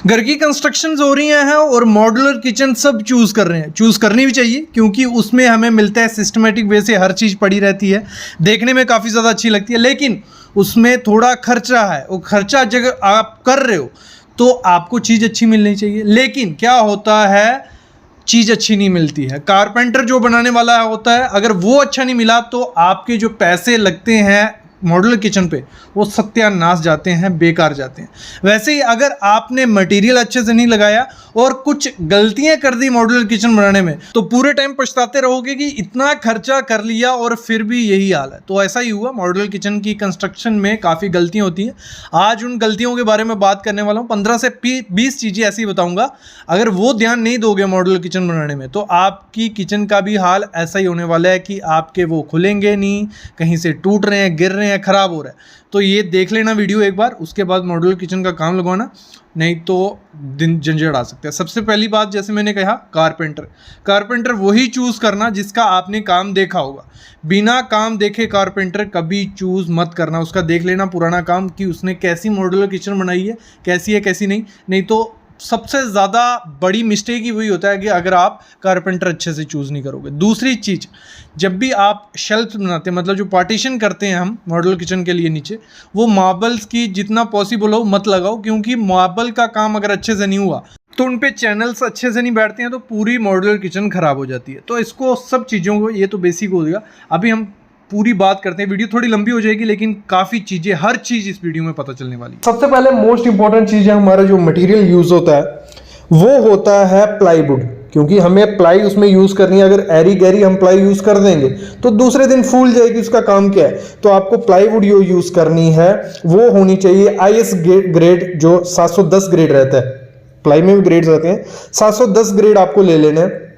घर की कंस्ट्रक्शंस हो रही हैं और मॉड्यूलर किचन सब चूज़ कर रहे हैं, चूज़ करनी भी चाहिए क्योंकि उसमें हमें मिलता है सिस्टमेटिक वे से, हर चीज़ पड़ी रहती है, देखने में काफ़ी ज़्यादा अच्छी लगती है। लेकिन उसमें थोड़ा खर्चा है, वो खर्चा अगर आप कर रहे हो तो आपको चीज़ अच्छी मिलनी चाहिए। लेकिन क्या होता है, चीज़ अच्छी नहीं मिलती है। कारपेंटर जो बनाने वाला होता है, अगर वो अच्छा नहीं मिला तो आपके जो पैसे लगते हैं मॉड्यूलर किचन पे वो सत्यानाश जाते हैं, बेकार जाते हैं। वैसे ही अगर आपने मटेरियल अच्छे से नहीं लगाया और कुछ गलतियां कर दी मॉड्यूलर किचन बनाने में, तो पूरे टाइम पछताते रहोगे कि इतना खर्चा कर लिया और फिर भी यही हाल है। तो ऐसा ही हुआ, मॉड्यूलर किचन की कंस्ट्रक्शन में काफ़ी गलतियां होती हैं। आज उन गलतियों के बारे में बात करने वाला हूँ। 15 से 20 चीज़ें ऐसी बताऊँगा, अगर वो ध्यान नहीं दोगे मॉड्यूलर किचन बनाने में तो आपकी किचन का भी हाल ऐसा ही होने वाला है कि आपके वो खुलेंगे नहीं, कहीं से टूट रहे हैं, गिर रहे हैं, खराब हो रहा है। तो ये देख लेना वीडियो एक बार, उसके बाद मॉड्यूलर किचन का काम लगवाना, नहीं तो दिन झंझट आ सकता है। सबसे पहली बात, जैसे मैंने कहा, कारपेंटर वही चूज़ करना जिसका आपने काम देखा होगा। बिना काम देखे कारपेंटर कभी चूज़ मत करना। उसका देख लेना पुराना काम कि उसने कैसी मॉड्यूलर किचन बनाई है, कैसी है कैसी नहीं तो सबसे ज़्यादा बड़ी मिस्टेक ही वही होता है कि अगर आप कारपेंटर अच्छे से चूज़ नहीं करोगे। दूसरी चीज़, जब भी आप शेल्फ बनाते हैं, मतलब जो पार्टीशन करते हैं हम मॉड्यूलर किचन के लिए नीचे, वो मार्बल्स की जितना पॉसिबल हो मत लगाओ, क्योंकि मार्बल का काम अगर अच्छे से नहीं हुआ तो उन पे चैनल्स अच्छे से नहीं बैठते हैं, तो पूरी मॉड्यूलर किचन ख़राब हो जाती है। तो इसको सब चीज़ों को, ये तो बेसिक हो गया। अभी हम पूरी बात करते हैं, वीडियो थोड़ी लंबी हो जाएगी लेकिन काफ़ी चीज़ें, हर चीज़ इस वीडियो में पता चलने वाली है। सबसे पहले मोस्ट इंपॉर्टेंट चीज़ है, हमारा जो मटेरियल यूज़ होता है वो होता है प्लाईवुड, क्योंकि हमें प्लाई उसमें यूज़ करनी है। अगर एरी गैरी हम प्लाई यूज़ कर देंगे तो दूसरे दिन फूल जाएगी, उसका काम क्या है। तो आपको प्लाईवुड जो यूज़ करनी है वो होनी चाहिए IS ग्रेड, जो 710 ग्रेड रहता है। प्लाई में भी ग्रेड्स रहते हैं, 710 ग्रेड आपको ले लेना है।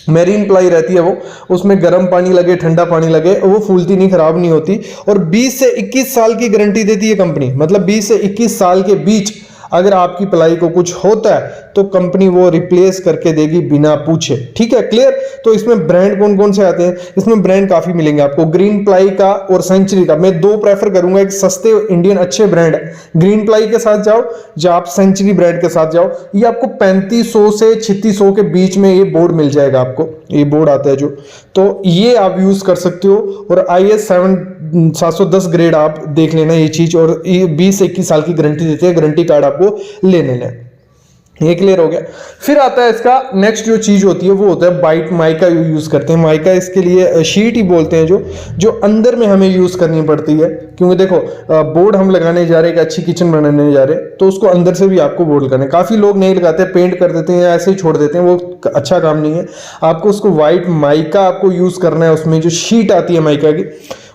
मेरीन प्लाई रहती है वो, उसमें गर्म पानी लगे, ठंडा पानी लगे, वो फूलती नहीं, खराब नहीं होती। और 20 से 21 साल की गारंटी देती है कंपनी, मतलब 20 से 21 साल के बीच अगर आपकी प्लाई को कुछ होता है तो कंपनी वो रिप्लेस करके देगी बिना पूछे। ठीक है, क्लियर। तो इसमें ब्रांड कौन कौन से आते हैं, इसमें ब्रांड काफी मिलेंगे आपको, ग्रीन प्लाई का और सेंचुरी का। मैं दो प्रेफर करूंगा, एक सस्ते इंडियन अच्छे ब्रांड है, ग्रीन प्लाई के साथ जाओ या आप सेंचुरी ब्रांड के साथ जाओ। ये आपको 3500 से 3600 के बीच में ये बोर्ड मिल जाएगा आपको, ये बोर्ड आता है जो, तो ये आप यूज कर सकते हो। और IS 710 ग्रेड आप देख लेना ये चीज, और ये 20 से 21 साल की गारंटी देते हैं, गारंटी कार्ड आपको ले लेना है। ये क्लियर हो गया। फिर आता है इसका नेक्स्ट जो चीज होती है वो होता है बाइट माइका यूज करते हैं। माइका इसके लिए शीट ही बोलते हैं, जो अंदर में हमें यूज करनी पड़ती है, क्योंकि देखो बोर्ड हम लगाने जा रहे हैं, एक अच्छी किचन बनाने जा रहे हैं, तो उसको अंदर से भी आपको बोर्ड लगाना है। काफी लोग नहीं लगाते, पेंट कर देते हैं या ऐसे ही छोड़ देते हैं, वो अच्छा काम नहीं है। आपको उसको व्हाइट माइका आपको यूज करना है। उसमें जो शीट आती है माइका की,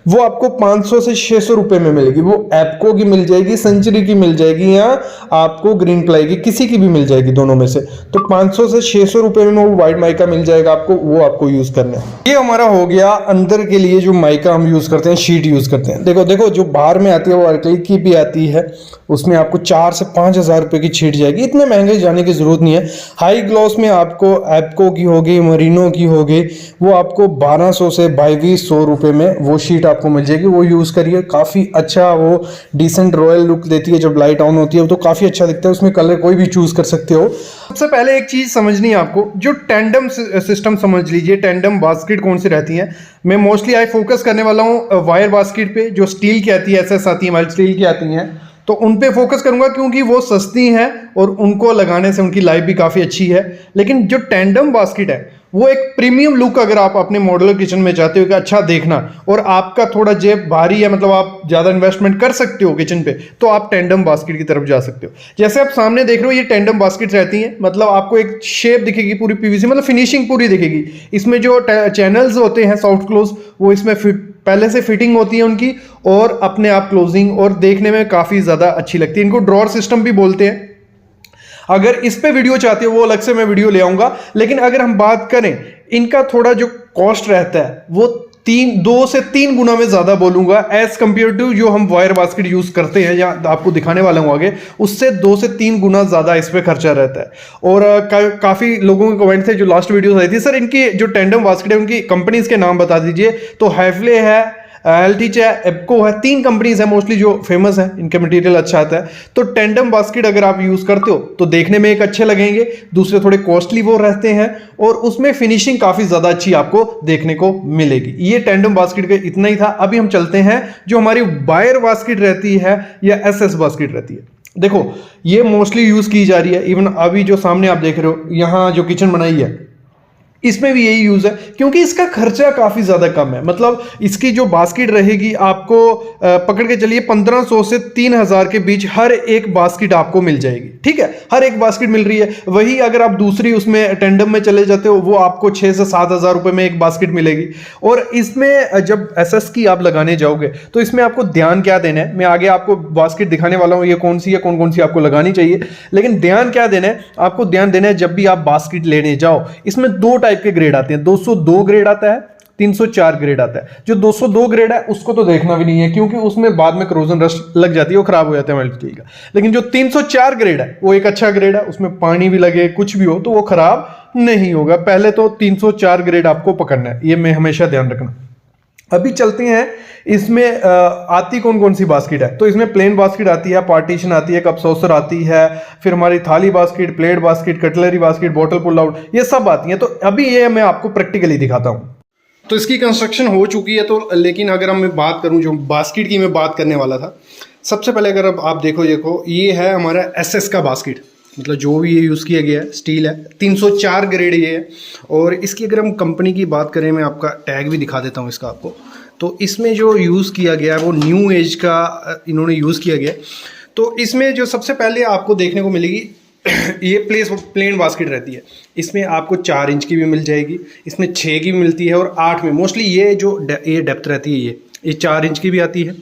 वो आपको 500 से 600 रुपए में मिलेगी। वो एप्को की मिल जाएगी, सेंचुरी की मिल जाएगी, या आपको ग्रीन प्लाई की, किसी की भी मिल जाएगी, दोनों में से। तो 500 से 600 रुपए में वो व्हाइट माइका मिल जाएगा आपको, वो आपको यूज करना है। ये हमारा हो गया अंदर के लिए जो माइका हम यूज करते हैं, शीट यूज करते हैं। देखो जो बाहर में आती है वो एक्रिलिक की भी आती है, उसमें आपको 4 से 5,000 रुपए की शीट जाएगी। इतने महंगे जाने की जरूरत नहीं है। हाई ग्लॉस में आपको एप्को की होगी, मरीनो की होगी, वो आपको 1200 से 2200 रुपए में वो शीट आपको मिल जाएगी। वो यूज करिए, काफी अच्छा, वो डिसेंट रॉयल लुक देती है। जब लाइट ऑन होती है तो काफी अच्छा दिखता है। उसमें कलर कोई भी चूज कर सकते हो। सबसे पहले एक चीज समझनी है आपको, जो टेंडम सिस्टम समझ लीजिए, टेंडम बास्केट कौन सी रहती है। मैं मोस्टली आई फोकस करने वाला हूँ वायर बास्केट पे, जो स्टील की आती है, SS आती है, माइल्ड स्टील की आती है, तो उन पे फोकस करूंगा क्योंकि वो सस्ती हैं और उनको लगाने से उनकी लाइफ भी काफ़ी अच्छी है। लेकिन जो टेंडम बास्केट है वो एक प्रीमियम लुक, अगर आप अपने मॉड्यूलर किचन में चाहते हो कि अच्छा देखना और आपका थोड़ा जेब भारी है, मतलब आप ज़्यादा इन्वेस्टमेंट कर सकते हो किचन पे, तो आप टेंडम बास्केट की तरफ जा सकते हो। जैसे आप सामने देख रहे हो, ये टेंडम बास्केट रहती हैं, मतलब आपको एक शेप दिखेगी पूरी PVC, मतलब फिनिशिंग पूरी दिखेगी। इसमें जो चैनल्स होते हैं सॉफ्ट क्लोज, वो इसमें पहले से फिटिंग होती है उनकी, और अपने आप क्लोजिंग, और देखने में काफ़ी ज़्यादा अच्छी लगती है। इनको ड्रॉअर सिस्टम भी बोलते हैं। अगर इस पे वीडियो चाहते हो वो अलग से मैं वीडियो ले आऊंगा। लेकिन अगर हम बात करें, इनका थोड़ा जो कॉस्ट रहता है वो 2 से 3 गुना में ज्यादा बोलूंगा एज कंपेयर टू जो हम वायर बास्केट यूज करते हैं, या आपको दिखाने वाला हूं आगे, उससे 2 से 3 गुना ज्यादा इस पे खर्चा रहता है। और काफी लोगों के कमेंट थे जो लास्ट वीडियो आई थी, सर इनकी जो टेंडम बास्केट है उनकी कंपनीज के नाम बता दीजिए। तो हैवले है, एल्टिच है, एप्को है, 3 कंपनीज है मोस्टली जो फेमस है, इनका मटेरियल अच्छा आता है। तो टेंडम बास्केट अगर आप यूज करते हो तो देखने में एक अच्छे लगेंगे, दूसरे थोड़े कॉस्टली वो रहते हैं और उसमें फिनिशिंग काफी ज्यादा अच्छी आपको देखने को मिलेगी। ये टेंडम बास्केट का इतना ही था। अभी हम चलते हैं जो हमारी वायर बास्केट रहती है या एसएस बास्केट रहती है। देखो ये मोस्टली यूज की जा रही है, इवन अभी जो सामने आप देख रहे हो यहां जो किचन बनाई है इसमें भी यही यूज है, क्योंकि इसका खर्चा काफी ज्यादा कम है। मतलब इसकी जो बास्केट रहेगी आपको पकड़ के चलिए 1500 से 3000 के बीच हर एक बास्केट आपको मिल जाएगी। ठीक है, हर एक बास्केट मिल रही है। वही अगर आप दूसरी उसमें टेंडम में चले जाते हो वो आपको 6 से 7000 रुपए में एक बास्केट मिलेगी। और इसमें जब एसएस की आप लगाने जाओगे तो इसमें आपको ध्यान क्या देना है, मैं आगे आपको बास्केट दिखाने वाला हूं ये कौन सी है, कौन कौन सी आपको लगानी चाहिए। लेकिन ध्यान क्या देना है, आपको ध्यान देना है जब भी आप बास्केट लेने जाओ, इसमें 2 टाइप के ग्रेड आते हैं। 202 ग्रेड आता है, 304 ग्रेड आता है। जो 202 ग्रेड है उसको तो देखना भी नहीं है, क्योंकि उसमें बाद में करोजन रस्ट लग जाती है, वो खराब हो जाता है हमारे स्टील का। लेकिन जो 304 ग्रेड है वो एक अच्छा ग्रेड है, उसमें पानी भी लगे कुछ भी हो तो वो खराब नहीं होगा। पहले तो 304 ग्रेड आपको पकड़ना है, ये मैं हमेशा ध्यान रखना। अभी चलते हैं इसमें आती कौन कौन सी बास्केट है। तो इसमें प्लेन बास्केट आती है, पार्टीशन आती है, कप सॉसर आती है, फिर हमारी thali basket, plate basket, cutlery basket, bottle pull out, ये सब आती हैं। तो अभी ये मैं आपको प्रैक्टिकली दिखाता हूँ। तो इसकी कंस्ट्रक्शन हो चुकी है। तो लेकिन अगर हम मैं बात करूँ जो बास्केट की मैं बात करने वाला था, सबसे पहले अगर अब आप देखो ये है हमारा एसएस का बास्केट, मतलब जो भी ये यूज़ किया गया है स्टील है, 304 ग्रेड ये है। और इसकी अगर हम कंपनी की बात करें, मैं आपका टैग भी दिखा देता हूँ इसका आपको। तो इसमें जो यूज़ किया गया है वो न्यू एज का इन्होंने यूज़ किया गया है। तो इसमें जो सबसे पहले आपको देखने को मिलेगी ये प्लेन बास्केट रहती है। इसमें आपको 4 इंच की भी मिल जाएगी, इसमें 6 की भी मिलती है और 8 में मोस्टली ये जो ये डेप्थ रहती है ये 4 इंच की भी आती है,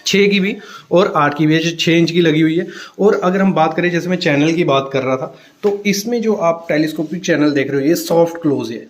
6 की भी और 8 की भी है, जो 6 इंच की लगी हुई है। और अगर हम बात करें, जैसे मैं चैनल की बात कर रहा था, तो इसमें जो आप टेलीस्कोपिक चैनल देख रहे हो ये सॉफ्ट क्लोज है।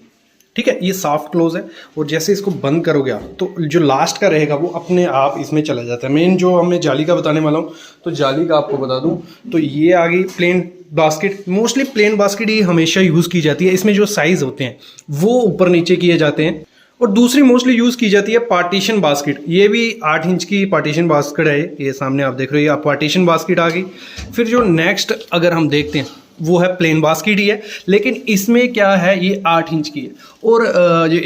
ठीक है, ये सॉफ्ट क्लोज है और जैसे इसको बंद करोगे आप तो जो लास्ट का रहेगा वो अपने आप इसमें चला जाता है। मेन जो हमें जाली का बताने वाला हूँ, तो जाली का आपको बता दूँ तो ये आ गई plain basket. Mostly plain basket ही हमेशा यूज़ की जाती है। इसमें जो साइज़ होते हैं वो ऊपर नीचे किए जाते हैं। और दूसरी मोस्टली यूज़ की जाती है पार्टीशन बास्केट। ये भी 8 इंच की पार्टीशन बास्केट है, ये सामने आप देख रहे हो, ये पार्टीशन बास्केट आ गई। फिर जो नेक्स्ट अगर हम देखते हैं वो है प्लेन बास्केट ही है, लेकिन इसमें क्या है ये 8 इंच की है। और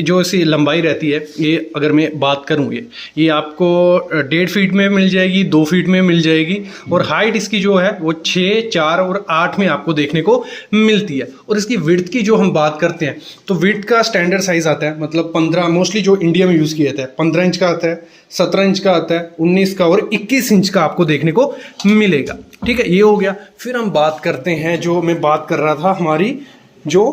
जो इसकी लंबाई रहती है, ये अगर मैं बात करूँ ये आपको 1.5 फीट में मिल जाएगी, 2 फीट में मिल जाएगी। और हाइट इसकी जो है वो 6, 4 और 8 में आपको देखने को मिलती है। और इसकी विड्थ की जो हम बात करते हैं तो विड्थ का स्टैंडर्ड साइज़ आता है, मतलब 15 मोस्टली जो इंडिया में यूज़ किया जाता है 15 इंच का आता है, 17 इंच का आता है, 19 का और 21 इंच का आपको देखने को मिलेगा। ठीक है, ये हो गया। फिर हम बात करते हैं, जो मैं बात कर रहा था, हमारी जो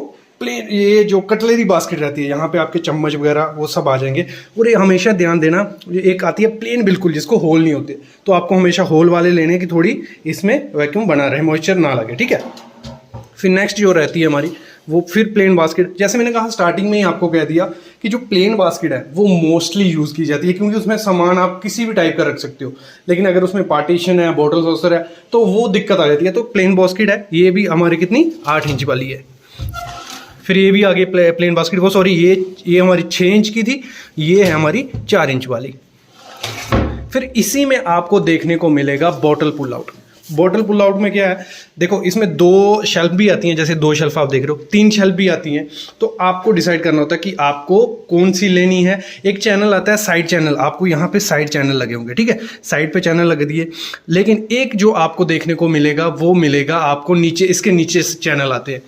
प्लेन ये जो कटलरी बास्केट रहती है, यहाँ पे आपके चम्मच वगैरह वो सब आ जाएंगे। और ये हमेशा ध्यान देना, एक आती है प्लेन बिल्कुल जिसको होल नहीं होते, तो आपको हमेशा होल वाले लेने की, थोड़ी इसमें वैक्यूम बना रहे, मॉइस्चर ना लगे। ठीक है, फिर नेक्स्ट जो रहती है हमारी वो फिर प्लेन बास्केट। जैसे मैंने कहा स्टार्टिंग में ही आपको कह दिया कि जो प्लेन बास्केट है वो मोस्टली यूज़ की जाती है, क्योंकि उसमें सामान आप किसी भी टाइप का रख सकते हो। लेकिन अगर उसमें पार्टीशन है, बॉटल सॉसर है, तो वो दिक्कत आ जाती है। तो प्लेन बास्केट है, ये भी हमारी कितनी 8 इंच वाली है। फिर ये भी आगे प्लेन बास्केट, वो सॉरी ये हमारी 6 इंच की थी, ये है हमारी 4 इंच वाली। फिर इसी में आपको देखने को मिलेगा bottle pull out. Bottle pull out में क्या है, देखो इसमें 2 शेल्फ भी आती हैं, जैसे 2 शेल्फ आप देख रहे हो, 3 शेल्फ भी आती हैं। तो आपको डिसाइड करना होता है कि आपको कौन सी लेनी है। एक चैनल आता है साइड चैनल, आपको यहाँ पे साइड चैनल लगे होंगे। ठीक है, साइड पे चैनल लगे दिए। लेकिन एक जो आपको देखने को मिलेगा वो मिलेगा आपको नीचे, इसके नीचे चैनल आते हैं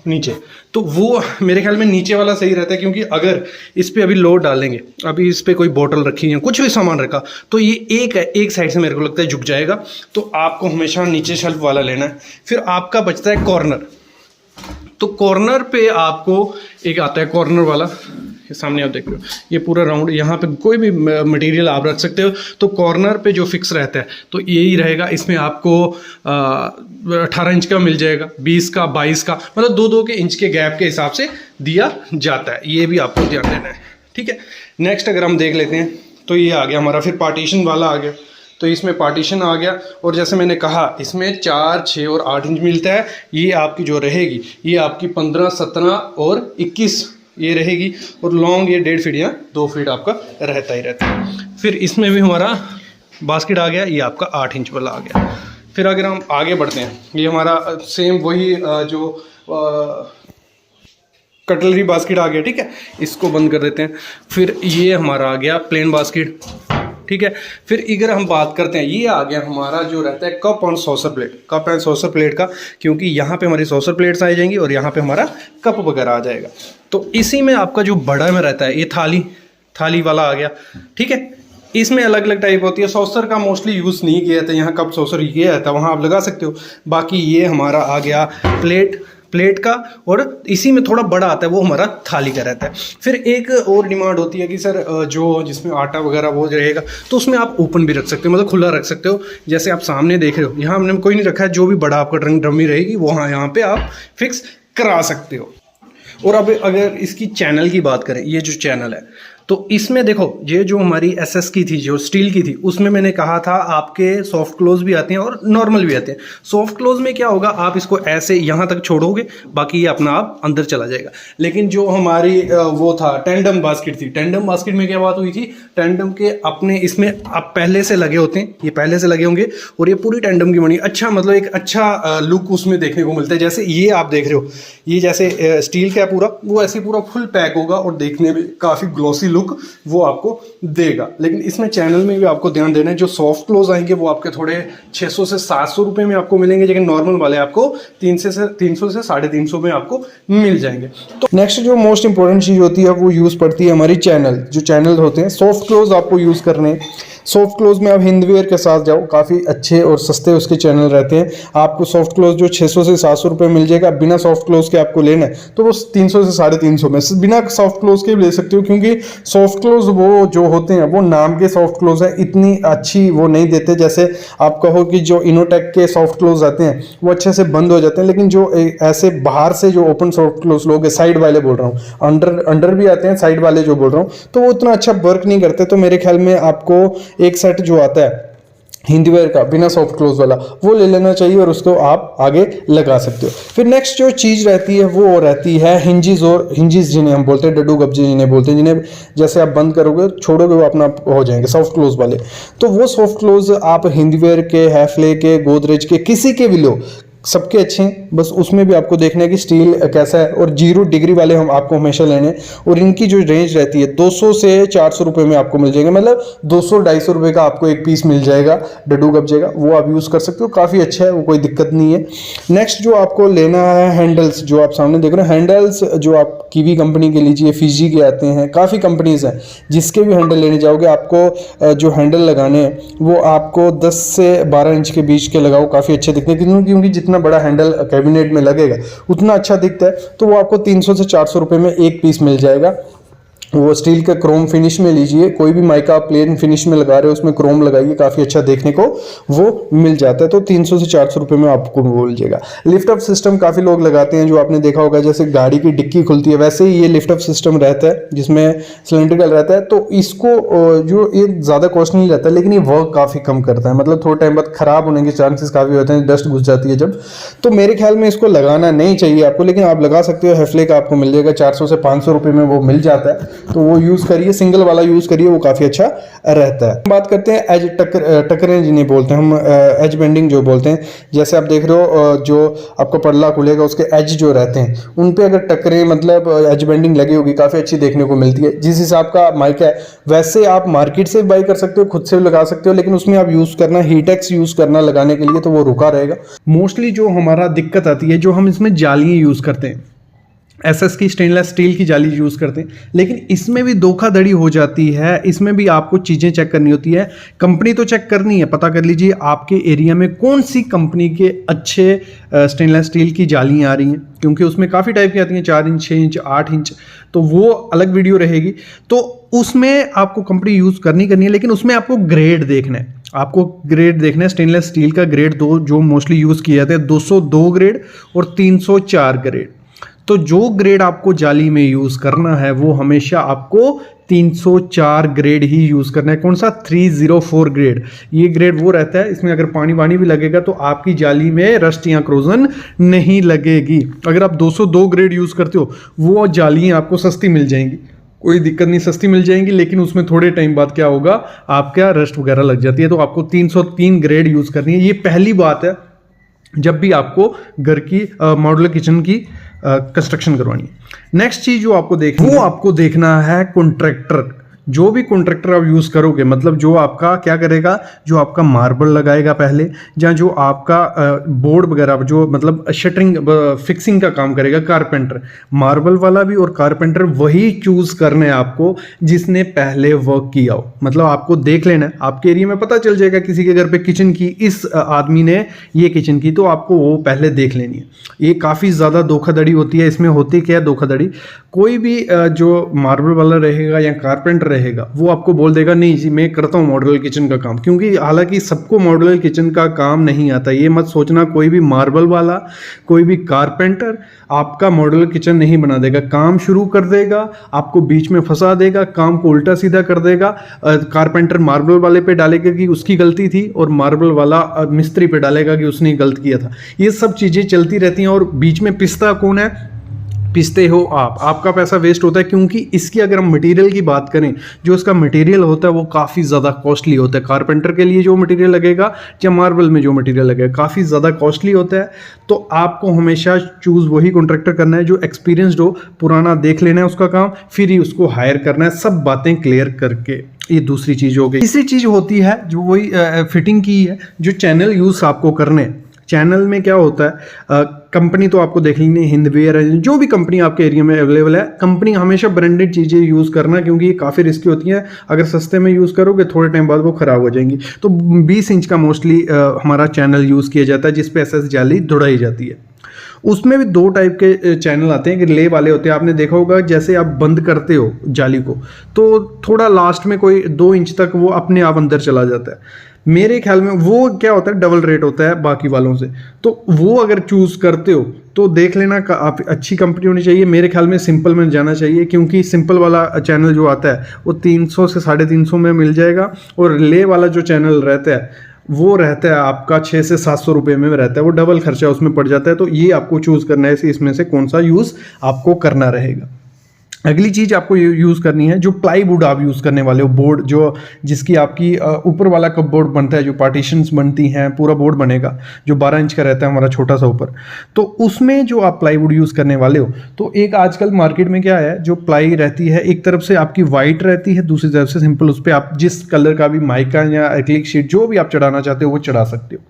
नीचे। तो वो मेरे ख्याल में नीचे वाला सही रहता है, क्योंकि अगर इस पे अभी लोड डालेंगे, अभी इस पे कोई बोतल रखी है, कुछ भी सामान रखा, तो ये एक साइड से मेरे को लगता है झुक जाएगा। तो आपको हमेशा नीचे शेल्फ वाला लेना है। फिर आपका बचता है कॉर्नर। तो कॉर्नर पे आपको एक आता है कॉर्नर वाला, ये सामने आप देख रहे हो, ये पूरा राउंड, यहाँ पे कोई भी मटेरियल आप रख सकते हो। तो कॉर्नर पे जो फिक्स रहता है तो यही रहेगा। इसमें आपको 18 इंच का मिल जाएगा, 20 का, 22 का, मतलब 2-2 के इंच के गैप के हिसाब से दिया जाता है। ये भी आपको ध्यान देना है। ठीक है, नेक्स्ट अगर हम देख लेते हैं तो ये आ गया हमारा, फिर पार्टीशन वाला आ गया। तो इसमें पार्टीशन आ गया। और जैसे मैंने कहा इसमें 4, 6 और 8 इंच मिलता है। ये आपकी जो रहेगी ये आपकी 15, 17 और 21 ये रहेगी, और लॉन्ग ये 1.5 फीट या 2 फीट आपका रहता ही रहता है। फिर इसमें भी हमारा बास्केट आ गया, ये आपका 8 इंच वाला आ गया। फिर अगर हम आगे बढ़ते हैं, ये हमारा सेम वही जो कटलरी बास्केट आ गया, ठीक है, इसको बंद कर देते हैं। फिर ये हमारा आ गया प्लेन बास्केट, ठीक है। फिर अगर हम बात करते हैं, ये आ गया हमारा जो रहता है कप और saucer plate, cup and saucer plate का, क्योंकि यहाँ पे हमारी सॉसर प्लेट्स आ जाएंगी और यहाँ पे हमारा कप वगैरह आ जाएगा। तो इसी में आपका जो बड़ा में रहता है, ये थाली वाला आ गया, ठीक है। इसमें अलग अलग टाइप होती है। सॉसर का मोस्टली यूज़ नहीं किया जाता, यहाँ कप सॉसर ये आता है, वहाँ आप लगा सकते हो। बाकी ये हमारा आ गया प्लेट का, और इसी में थोड़ा बड़ा आता है, वो हमारा थाली का रहता है। फिर एक और डिमांड होती है कि सर जो जिसमें आटा वगैरह वो रहेगा, तो उसमें आप ओपन भी रख सकते हो, मतलब खुला रख सकते हो। जैसे आप सामने देख रहे हो, यहाँ हमने कोई नहीं रखा है, जो भी बड़ा आपका ड्रमी रहेगी वो यहाँ पे आप फिक्स करा सकते हो। और अब अगर इसकी चैनल की बात करें, ये जो चैनल है, तो इसमें देखो, ये जो हमारी एसएस की थी, जो स्टील की थी, उसमें मैंने कहा था आपके सॉफ्ट क्लोज भी आते हैं और नॉर्मल भी आते हैं। सॉफ्ट क्लोज में क्या होगा, आप इसको ऐसे यहाँ तक छोड़ोगे, बाकी ये अपना आप अंदर चला जाएगा। लेकिन जो हमारी वो था टेंडम बास्केट थी, टेंडम बास्केट में क्या बात हुई थी, टेंडम के अपने इसमें आप पहले से लगे होते हैं, ये पहले से लगे होंगे, और ये पूरी टेंडम की बनी, अच्छा मतलब एक अच्छा लुक उसमें देखने को मिलता है। जैसे ये आप देख रहे हो, ये जैसे स्टील का पूरा, वो ऐसे पूरा फुल पैक होगा और देखने में काफ़ी ग्लॉसी लुक वो आपको देगा। लेकिन इसमें चैनल में भी आपको ध्यान देना है, जो सॉफ्ट क्लोज आएंगे वो आपके थोड़े 600 से 700 रुपए में आपको मिलेंगे, लेकिन नॉर्मल वाले आपको 300 से 350 में आपको मिल जाएंगे। तो नेक्स्ट जो मोस्ट इंपॉर्टेंट चीज़ होती है वो यूज़ पड़ती है हमारी चैनल। जो चैनल होते हैं सॉफ्ट क्लोज आपको यूज़ करने हैं। सॉफ्ट क्लोज में आप हिंदवेयर के साथ जाओ, काफ़ी अच्छे और सस्ते उसके चैनल रहते हैं। आपको सॉफ्ट क्लोज जो 600 से 700 रुपये मिल जाएगा। बिना सॉफ्ट क्लोज के आपको लेना है तो वो 300 से 350 में, बिना सॉफ्ट क्लोज के भी ले सकते हो, क्योंकि सॉफ्ट क्लोज वो जो होते हैं वो नाम के सॉफ्ट क्लोज है, इतनी अच्छी वो नहीं देते। जैसे आप कहो कि जो इनोटेक के सॉफ्ट क्लोज आते हैं वो अच्छे से बंद हो जाते हैं, लेकिन जो ऐसे बाहर से जो ओपन सॉफ्ट क्लोज लोग, साइड वाले बोल रहा हूँ, अंडर भी आते हैं, साइड वाले जो बोल रहा हूँ, तो वो उतना अच्छा वर्क नहीं करते। तो मेरे ख्याल में आपको एक सेट जो आता है हिंदवेयर का बिना सॉफ्ट क्लोज वाला, वो ले लेना चाहिए और उसको आप आगे लगा सकते हो। फिर नेक्स्ट जो चीज़ रहती है वो रहती है हिंजिस, और हिंजिस जिन्हें हम बोलते हैं डड्डू कब्जे जिन्हें बोलते हैं, जिन्हें जैसे आप बंद करोगे छोड़ोगे वो अपना हो जाएंगे सॉफ्ट क्लोज वाले। तो वो सॉफ्ट क्लोज आप हिंदवेयर के, हैफले के, गोदरेज के, किसी के भी लो, सबके अच्छे हैं। बस उसमें भी आपको देखना है कि स्टील कैसा है, और 0 डिग्री वाले हम आपको हमेशा लेने हैं। और इनकी जो रेंज रहती है 200 से 400 रुपये में आपको मिल जाएगा, मतलब 200-250 रुपये का आपको एक पीस मिल जाएगा डड्डू कब्जे का, वो आप यूज़ कर सकते हो, काफ़ी अच्छा है, वो कोई दिक्कत नहीं है। नेक्स्ट जो आपको लेना है हैंडल्स, जो आप सामने देख रहे हैं हैंडल्स, जो आप कीवी कंपनी के लीजिए, फिजी के आते हैं, काफ़ी कंपनीज हैं। जिसके भी हैंडल लेने जाओगे आपको जो हैंडल लगाने हैं वो आपको 10 से 12 इंच के बीच के लगाओ, काफ़ी अच्छे दिखते हैं, क्योंकि जितना बड़ा हैंडल कैबिनेट में लगेगा उतना अच्छा दिखता है। तो वो आपको 300 से 400 रुपए में एक पीस मिल जाएगा। वो स्टील के क्रोम फिनिश में लीजिए, कोई भी माइका प्लेन फिनिश में लगा रहे हो उसमें क्रोम लगाइए, काफ़ी अच्छा देखने को वो मिल जाता है। तो 300 से 400 रुपये में आपको वो मिल जाएगा। लिफ्ट अप सिस्टम काफ़ी लोग लगाते हैं, जो आपने देखा होगा, जैसे गाड़ी की डिक्की खुलती है वैसे ही ये लिफ्ट अप सिस्टम रहता है, जिसमें सिलेंड्रिकल रहता है। तो इसको जो ये ज़्यादा कॉस्ट नहीं रहता, लेकिन ये वर्क काफ़ी कम करता है, मतलब थोड़े टाइम बाद ख़राब होने के चांसेस काफ़ी होते हैं, डस्ट घुस जाती है जब। तो मेरे ख्याल में इसको लगाना नहीं चाहिए आपको, लेकिन आप लगा सकते हो। हैफले का आपको मिल जाएगा 400 से 500 रुपये में वो मिल जाता है, तो वो यूज़ करिए, सिंगल वाला यूज़ करिए, वो काफ़ी अच्छा रहता है। बात करते हैं एज टकरें जिन्हें बोलते हैं हम, एज बेंडिंग जो बोलते हैं। जैसे आप देख रहे हो जो आपका पल्ला खुलेगा उसके एज जो रहते हैं उन पे अगर टकरें, मतलब एज बेंडिंग लगी होगी, काफ़ी अच्छी देखने को मिलती है। जिस हिसाब का माइक है वैसे आप मार्केट से बाई कर सकते हो, खुद से भी लगा सकते हो, लेकिन उसमें आप यूज़ करना हीटेक्स यूज़ करना लगाने के लिए, तो वो रुका रहेगा। मोस्टली जो हमारा दिक्कत आती है, जो हम इसमें जालियाँ यूज़ करते हैं, एसएस की स्टेनलेस स्टील की जाली यूज़ करते हैं, लेकिन इसमें भी धोखाधड़ी हो जाती है। इसमें भी आपको चीज़ें चेक करनी होती है। कंपनी तो चेक करनी है, पता कर लीजिए आपके एरिया में कौन सी कंपनी के अच्छे स्टेनलेस स्टील की जालियाँ आ रही हैं, क्योंकि उसमें काफ़ी टाइप की आती हैं, 4 इंच, 6 इंच, 8 इंच, तो वो अलग वीडियो रहेगी। तो उसमें आपको कंपनी यूज़ करनी है, लेकिन उसमें आपको ग्रेड देखना है। आपको ग्रेड देखना है, स्टेनलेस स्टील का ग्रेड 2 जो मोस्टली यूज़ किया जाता है, 202 ग्रेड और 304 ग्रेड। तो जो ग्रेड आपको जाली में यूज़ करना है वो हमेशा आपको 304 ग्रेड ही यूज़ करना है। कौन सा? 304 ग्रेड। ये ग्रेड वो रहता है, इसमें अगर पानी वानी भी लगेगा तो आपकी जाली में रस्ट या क्रोजन नहीं लगेगी। अगर आप 202 ग्रेड यूज़ करते हो, वो जालियाँ आपको सस्ती मिल जाएंगी, कोई दिक्कत नहीं, सस्ती मिल जाएंगी, लेकिन उसमें थोड़े टाइम बाद क्या होगा, आपका रस्ट वगैरह लग जाती है। तो आपको 303 ग्रेड यूज़ करनी है। ये पहली बात है जब भी आपको घर की मॉड्यूलर किचन की कंस्ट्रक्शन करवानी है। नेक्स्ट चीज जो आपको देखनी, वो आपको देखना है कॉन्ट्रैक्टर। जो भी कॉन्ट्रैक्टर आप यूज़ करोगे, मतलब जो आपका क्या करेगा, जो आपका मार्बल लगाएगा पहले, या जो आपका बोर्ड वगैरह जो मतलब शटरिंग फिक्सिंग का काम करेगा, कारपेंटर, मार्बल वाला भी और कारपेंटर वही चूज़ करना है आपको जिसने पहले वर्क किया हो। मतलब आपको देख लेना है, आपके एरिया में पता चल जाएगा किसी के घर पे किचन की, इस आदमी ने ये किचन की, तो आपको वो पहले देख लेनी है। ये काफ़ी ज़्यादा धोखाधड़ी होती है। इसमें होती क्या है धोखाधड़ी, कोई भी जो मार्बल वाला रहेगा या कारपेंटर रहेगा, वो आपको बोल देगा नहीं जी मैं करता हूँ मॉड्यूलर किचन का काम, क्योंकि हालांकि सबको मॉड्यूलर किचन का काम नहीं आता। ये मत सोचना कोई भी मार्बल वाला, कोई भी कारपेंटर आपका मॉड्यूलर किचन नहीं बना देगा। काम शुरू कर देगा, आपको बीच में फंसा देगा, काम को उल्टा सीधा कर देगा। कारपेंटर मार्बल वाले पे डालेगा कि उसकी गलती थी, और मार्बल वाला मिस्त्री पे डालेगा कि उसने गलत किया था। ये सब चीज़ें चलती रहती हैं, और बीच में पिसता कौन है? पिसते हो आप, आपका पैसा वेस्ट होता है। क्योंकि इसकी अगर हम मटेरियल की बात करें, जो इसका मटेरियल होता है वो काफ़ी ज़्यादा कॉस्टली होता है। कारपेंटर के लिए जो मटेरियल लगेगा या मार्बल में जो मटेरियल लगेगा काफ़ी ज़्यादा कॉस्टली होता है। तो आपको हमेशा चूज़ वही कॉन्ट्रैक्टर करना है जो एक्सपीरियंसड हो, पुराना देख लेना है उसका काम, फिर ही उसको हायर करना है, सब बातें क्लियर करके। ये दूसरी चीज़ हो गई। तीसरी चीज़ होती है जो वही फिटिंग की है, जो चैनल यूज़ आपको करने हैं। चैनल में क्या होता है, कंपनी तो आपको देख लेनी है, हिंदवेयर है, जो भी कंपनी आपके एरिया में अवेलेबल है। कंपनी हमेशा ब्रांडेड चीज़ें यूज़ करना, क्योंकि ये काफ़ी रिस्की होती हैं। अगर सस्ते में यूज़ करोगे थोड़े टाइम बाद वो ख़राब हो जाएंगी। तो 20 इंच का मोस्टली हमारा चैनल यूज़ किया जाता है, जिस पे SS जाली दौड़ाई जाती है। उसमें भी दो टाइप के चैनल आते हैं, कि ले वाले होते हैं। आपने देखा होगा जैसे आप बंद करते हो जाली को, तो थोड़ा लास्ट में कोई 2 इंच तक वो अपने आप अंदर चला जाता है। मेरे ख्याल में वो क्या होता है, डबल रेट होता है बाकी वालों से। तो वो अगर चूज़ करते हो तो देख लेना, आप अच्छी कंपनी होनी चाहिए। मेरे ख्याल में सिंपल में जाना चाहिए, क्योंकि सिंपल वाला चैनल जो आता है वो 300 से 350 में मिल जाएगा, और ले वाला जो चैनल रहता है वो रहता है आपका 600 से 700 रुपये में रहता है। वो डबल खर्चा उसमें पड़ जाता है। तो ये आपको चूज़ करना है इसमें से कौन सा यूज़ आपको करना रहेगा। अगली चीज़ आपको यूज़ करनी है, जो प्लाईवुड आप यूज़ करने वाले हो, बोर्ड जो जिसकी आपकी ऊपर वाला कप बोर्ड बनता है, जो पार्टीशंस बनती हैं, पूरा बोर्ड बनेगा जो 12 इंच का रहता है हमारा छोटा सा ऊपर। तो उसमें जो आप प्लाईवुड यूज़ करने वाले हो, तो एक आजकल मार्केट में क्या है, जो प्लाई रहती है एक तरफ से आपकी वाइट रहती है, दूसरी तरफ से सिंपल, उस पर आप जिस कलर का भी माइका या एक्रिलिक शीट जो भी आप चढ़ाना चाहते हो वो चढ़ा सकते हो।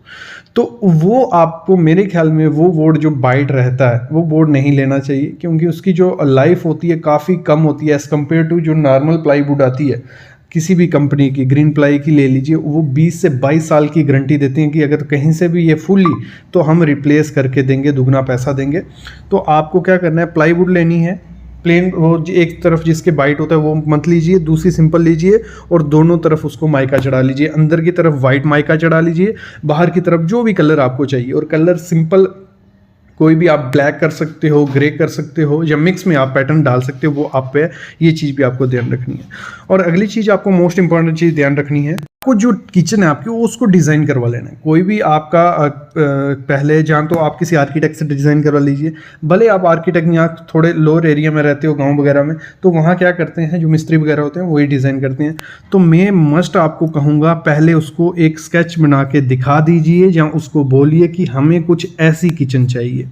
तो वो आपको मेरे ख्याल में वो बोर्ड जो बाइट रहता है वो बोर्ड नहीं लेना चाहिए, क्योंकि उसकी जो लाइफ होती है काफ़ी कम होती है एज़ कम्पेयर टू जो नॉर्मल प्लाईवुड आती है किसी भी कंपनी की। ग्रीन प्लाई की ले लीजिए, वो 20 से 22 साल की गारंटी देते हैं कि अगर कहीं से भी ये फुल्ली तो हम रिप्लेस करके देंगे, दुगना पैसा देंगे। तो आपको क्या करना है, प्लाईवुड लेनी है प्लेन, वो एक तरफ जिसके बाइट होता है वो मत लीजिए, दूसरी सिंपल लीजिए, और दोनों तरफ उसको माइका चढ़ा लीजिए। अंदर की तरफ वाइट माइका चढ़ा लीजिए, बाहर की तरफ जो भी कलर आपको चाहिए। और कलर सिंपल कोई भी आप ब्लैक कर सकते हो, ग्रे कर सकते हो, या मिक्स में आप पैटर्न डाल सकते हो, वो आप पे ये चीज़ भी आपको ध्यान रखनी है। और अगली चीज़ आपको मोस्ट इंपॉर्टेंट चीज़ ध्यान रखनी है, आपको जो किचन है आपकी उसको डिज़ाइन करवा लेना है। कोई भी आपका पहले जहाँ तो आप किसी आर्किटेक्ट से डिज़ाइन करवा लीजिए। भले आप आर्किटेक्ट यहाँ थोड़े लोअर एरिया में रहते हो, गांव वगैरह में, तो वहाँ क्या करते हैं, जो मिस्त्री वगैरह होते हैं वही डिज़ाइन करते हैं। तो मैं मस्ट आपको कहूँगा पहले उसको एक स्केच बना के दिखा दीजिए, या उसको बोलिए कि हमें कुछ ऐसी किचन चाहिए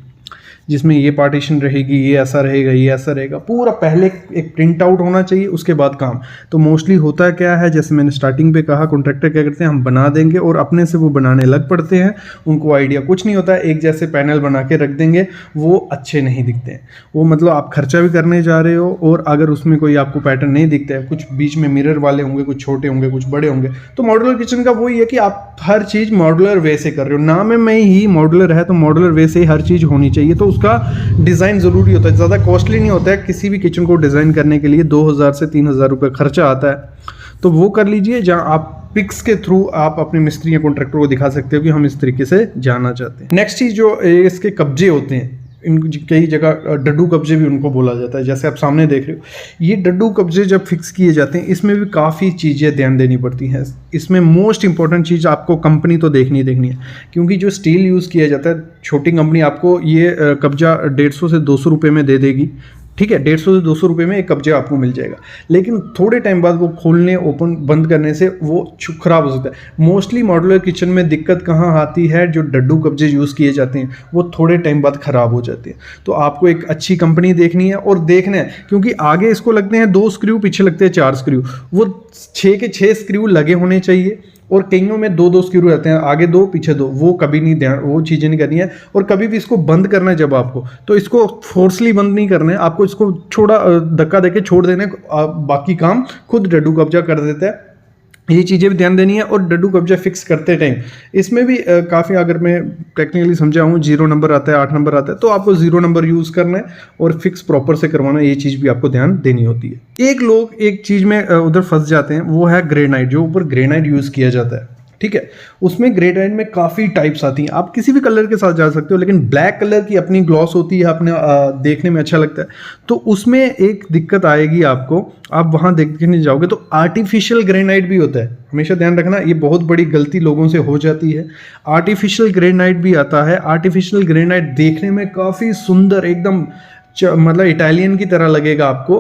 जिसमें ये पार्टीशन रहेगी, ये ऐसा रहेगा, ये ऐसा रहेगा। पूरा पहले एक प्रिंट आउट होना चाहिए, उसके बाद काम। तो मोस्टली होता क्या है, जैसे मैंने स्टार्टिंग पे कहा, कॉन्ट्रैक्टर क्या करते हैं, हम बना देंगे और अपने से वो बनाने लग पड़ते हैं। उनको आइडिया कुछ नहीं होता है, एक जैसे पैनल बना के रख देंगे, वो अच्छे नहीं दिखते हैं। वो मतलब आप खर्चा भी करने जा रहे हो, और अगर उसमें कोई आपको पैटर्न नहीं दिखता है, कुछ बीच में मिरर वाले होंगे, कुछ छोटे होंगे, कुछ बड़े होंगे। तो मॉड्यूलर किचन का वही है कि आप हर चीज़ मॉड्यूलर वे से कर रहे हो। नाम में ही मॉड्यूलर है, तो मॉड्यूलर वे से ही हर चीज़ होनी चाहिए। तो उसका डिज़ाइन ज़रूरी होता है, ज़्यादा कॉस्टली नहीं होता है। किसी भी किचन को डिज़ाइन करने के लिए 2000 से 3000 रुपये खर्चा आता है। तो वो कर लीजिए, जहाँ आप पिक्स के थ्रू आप अपने मिस्त्री या कॉन्ट्रैक्टर को दिखा सकते हो कि हम इस तरीके से जाना चाहते हैं। नेक्स्ट चीज़ जो इसके कब्जे होते हैं, इन कई जगह डड्डू कब्जे भी उनको बोला जाता है, जैसे आप सामने देख रहे हो। ये डड्डू कब्जे जब फिक्स किए जाते हैं इसमें भी काफ़ी चीज़ें ध्यान देनी पड़ती हैं। इसमें मोस्ट इंपॉर्टेंट चीज़ आपको कंपनी तो देखनी है, क्योंकि जो स्टील यूज़ किया जाता है, छोटी कंपनी आपको ये कब्जा 150 से 200 रुपये में दे देगी, ठीक है, 150 से 200 रुपये में एक कब्जा आपको मिल जाएगा। लेकिन थोड़े टाइम बाद वो खोलने ओपन बंद करने से वो खराब हो सकता है। मोस्टली मॉड्यूलर किचन में दिक्कत कहाँ आती है, जो डड्डू कब्जे यूज़ किए जाते हैं वो थोड़े टाइम बाद ख़राब हो जाते हैं। तो आपको एक अच्छी कंपनी देखनी है और देखना है, क्योंकि आगे इसको लगते हैं 2 स्क्रू, पीछे लगते हैं 4 स्क्रू, वो 6 के 6 स्क्रू लगे होने चाहिए। और कईयों में 2-2 स्क्रू रहते हैं, आगे 2 पीछे 2, वो कभी नहीं ध्यान, वो चीज़ें नहीं करनी है। और कभी भी इसको बंद करना है जब आपको, तो इसको फोर्सली बंद नहीं करना है, आपको इसको छोड़ा धक्का देके छोड़ देना है, बाकी काम खुद डड्डू कब्जा कर देता है। ये चीज़ें भी ध्यान देनी है। और डड्डू कब्जा फिक्स करते टाइम इसमें भी काफ़ी, अगर मैं टेक्निकली समझाऊँ, 0 नंबर आता है, 8 नंबर आता है, तो आपको 0 नंबर यूज़ करना है और फिक्स प्रॉपर से करवाना है। ये चीज़ भी आपको ध्यान देनी होती है। एक लोग एक चीज़ में उधर फंस जाते हैं, वो है ग्रेनाइट, जो ऊपर ग्रेनाइट यूज़ किया जाता है, ठीक है। उसमें ग्रेनाइट में काफ़ी टाइप्स आती हैं, आप किसी भी कलर के साथ जा सकते हो, लेकिन ब्लैक कलर की अपनी ग्लॉस होती है, अपने देखने में अच्छा लगता है। तो उसमें एक दिक्कत आएगी आपको, आप वहाँ देखने जाओगे तो आर्टिफिशियल ग्रेनाइट भी होता है। हमेशा ध्यान रखना, ये बहुत बड़ी गलती लोगों से हो जाती है। आर्टिफिशियल ग्रेनाइट भी आता है। आर्टिफिशियल ग्रेनाइट देखने में काफ़ी सुंदर, एकदम मतलब इटालियन की तरह लगेगा आपको,